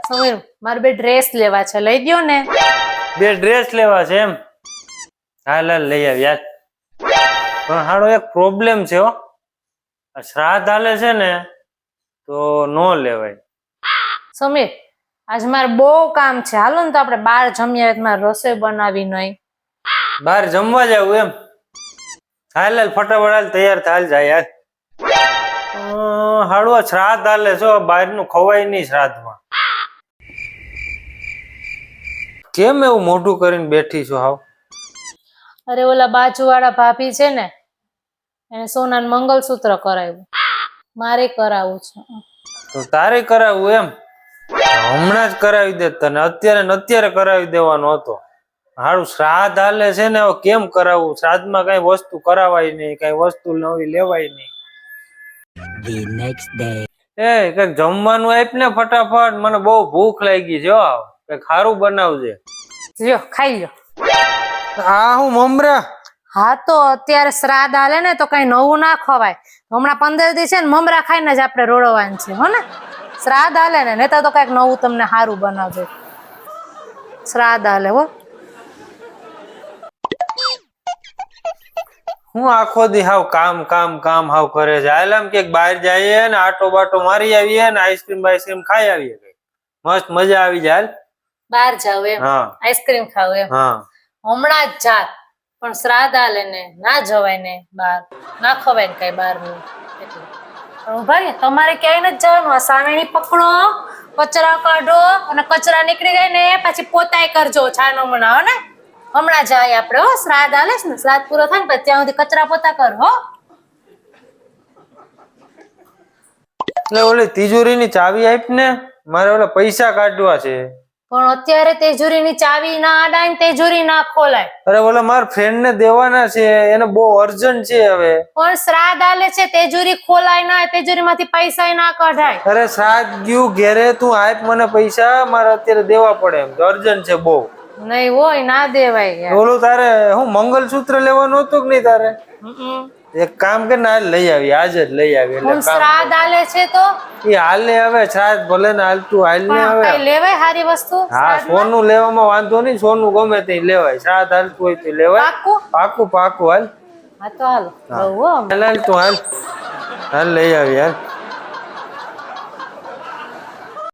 સમીર મારે બે ડ્રેસ લેવા છે, લઈ દ્યો ને? બે ડ્રેસ લેવા છે એમ? હાલ હાલ લઈ આવ યાર. પણ હાડો એક પ્રોબ્લેમ છે હો. શ્રાદ્ધ હાલે છે ને તો નો લેવાય. સમીર આજ મારે બહુ કામ છે, હાલો ને તો આપણે બહાર જમીએ. મારે રસોઈ બનાવી નહીં. બહાર જમવા જાવ એમ? હાલ હાલ ફટાફટ હાલ, તૈયાર થાલ જાય યાર. હાડો શ્રાદ્ધ હાલે છો, બહારનું ખવાય નહીં શ્રાદ્ધમાં. કેમ એવું મોઢું કરીને બેઠી છો હાવ? અરે ઓલા બાજુવાળા ભાભી છે ને, એને સોનાનું મંગલસૂત્ર કરાવ્યું, મારે કરાવવું છે. તો તારે કરાવવું એમ? હમણાં જ કરાવી દે તને, અત્યારે ને અત્યારે કરાવી દેવાનો હતો. હારું શ્રાદ્ધ હાલે છે ને, હવે કેમ કરાવવું? શ્રાદ્ધમાં કઈ વસ્તુ કરાવાય નહીં, કઈ વસ્તુ નવી લેવાય નહીં. કઈક જમવાનું આપ ને ફટાફટ, મને બહુ ભૂખ લાગી છે. કઈક સારું બનાવજે. લ્યો ખાઈ લ્યો. આ હું મમરા? હા તો અત્યારે શ્રાદ્ધ હાલે ને તો કઈ નવું ના ખવાય. હમણાં 15 દી છે ને મમરા ખાઈને જ આપણે રોડવાનું છે, હો ને? શ્રાદ્ધ હાલે ને, નેતા તો કઈક નવું તમને સારું બનાવજો. શ્રાદ્ધ હાલે હો. હું આખો દી હાવ કામ કામ કામ હાવ કરે છે. હાલ આમ કે બહાર જઈએ ને આટો બાટો મારી આવીએ ને આઈસ્ક્રીમ ખાઈ આવીએ, કઈ મસ્ત મજા આવી જાય. બહાર જાવ એમ? હા. આઈસ્ક્રીમ ખાવ એમ? હા. હમણાં જ જાત, પણ શ્રાદ્ધ હાલે ને ના જવાય ને બહાર, ના ખવાય ને કઈ બહાર નું. પણ ભાઈ તમારે ક્યાંય નથી જવાનું. આ સાવેણી પકડો, કચરા કાઢો, અને કચરા નીકળી જાય ને પછી પોતાય કરજો છાનો મનાવો ને. હમણાં જાય આપણે હો, શ્રાદ્ધ હાલે છે ને, શ્રાદ્ધ પૂરો થાય ને પછી ત્યાં સુધી કચરા પોતા કર હો. એટલે ઓલી તિજોરીની ચાવી આપ ને, મારે ઓલા પૈસા કાઢવા છે. પણ અત્યારે તેજોરીની ચાવી ના અડાય ને તેજોરી ના ખોલાય. અરે ઓલા મારા ફ્રેન્ડ ને દેવાના છે, એને બહુ અર્જન્ટ છે હવે. પણ શ્રાદ્ધ હાલે છે, તેજોરી ખોલાય ના, તેજોરી માંથી પૈસા ના કઢાય. અરે શ્રાદ્ધ ગયું ઘેરે, તું આપ મને પૈસા, મારે અત્યારે દેવા પડે એમ, અર્જન્ટ છે બહુ. નહીં હોય ના દેવાય. ઓલું તારે હું મંગલસૂત્ર લેવાનું હતું કે નહીં તારે? એક કામ કર ને, હાલ લઈ આવી, આજે જ લઈ આવી. એટલે શ્રાદ્ધ હાલે છે તો એ હાલે હવે, શ્રાદ્ધ ભલે ને હાલતું હાલ ને હવે. કઈ લેવાય હારી વસ્તુ? હા, સોનું લેવામાં વાંધો નહીં, સોનું ગમે તે લેવાય. શ્રાદ્ધ હાલતું હોય તો લેવાય. પાકું? પાકું પાકું હાલ. હા તો હાલો. હાલ તું હાલ, હાલ લઈ આવી હાલ.